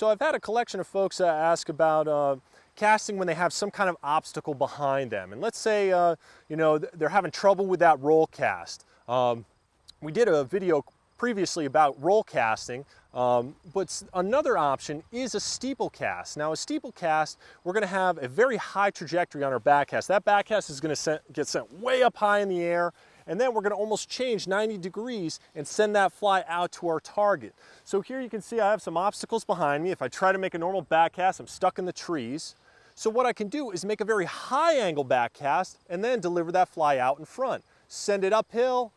So I've had a collection of folks ask about casting when they have some kind of obstacle behind them. And let's say, you know, they're having trouble with that roll cast. We did a video previously about roll casting, but another option is a steeple cast. Now a steeple cast, we're going to have a very high trajectory on our backcast. That backcast is going to get sent way up high in the air, and then we're going to almost change 90 degrees and send that fly out to our target. So here you can see I have some obstacles behind me. If I try to make a normal backcast, I'm stuck in the trees. So what I can do is make a very high angle backcast and then deliver that fly out in front. Send it uphill,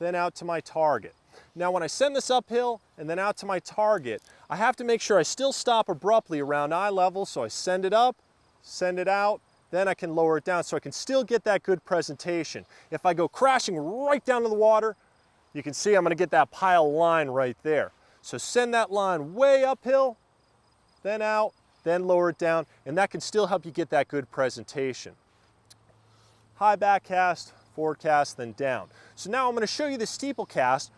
then out to my target. Now when I send this uphill and then out to my target, I have to make sure I still stop abruptly around eye level, so I send it up, send it out, then I can lower it down so I can still get that good presentation. If I go crashing right down to the water, you can see I'm going to get that pile line right there. So send that line way uphill, then out, then lower it down, and that can still help you get that good presentation. High back cast, forward cast, then down. So now I'm going to show you the steeple cast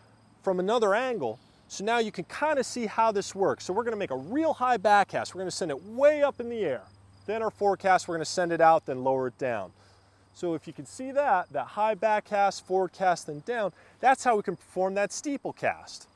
from another angle, so now you can kind of see how this works. So we're going to make a real high back cast. We're going to send it way up in the air. Then our forward cast, we're going to send it out, then lower it down. So if you can see that high back cast, forward cast, then down, that's how we can perform that steeple cast.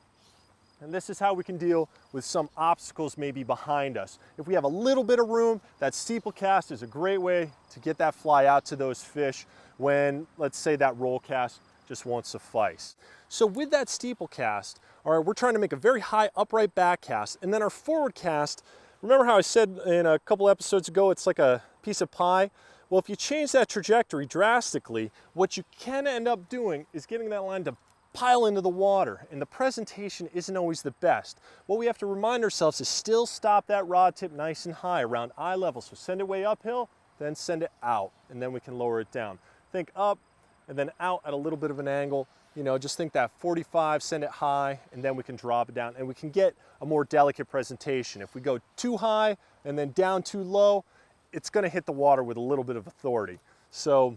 And this is how we can deal with some obstacles maybe behind us. If we have a little bit of room, that steeple cast is a great way to get that fly out to those fish when, let's say, that roll cast just won't suffice. So with that steeple cast, all right, we're trying to make a very high upright back cast, and then our forward cast, remember how I said in a couple episodes ago, it's like a piece of pie? Well, if you change that trajectory drastically, what you can end up doing is getting that line to pile into the water, and the presentation isn't always the best. What we have to remind ourselves is still stop that rod tip nice and high around eye level. So send it way uphill, then send it out, and then we can lower it down. Think up and then out at a little bit of an angle. You know, just think that 45, send it high, and then we can drop it down, and we can get a more delicate presentation. If we go too high and then down too low, it's going to hit the water with a little bit of authority. So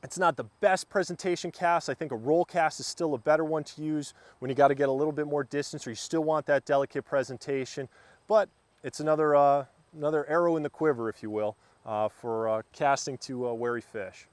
it's not the best presentation cast. I think a roll cast is still a better one to use when you got to get a little bit more distance or you still want that delicate presentation. But it's another arrow in the quiver, if you will, for casting to wary fish.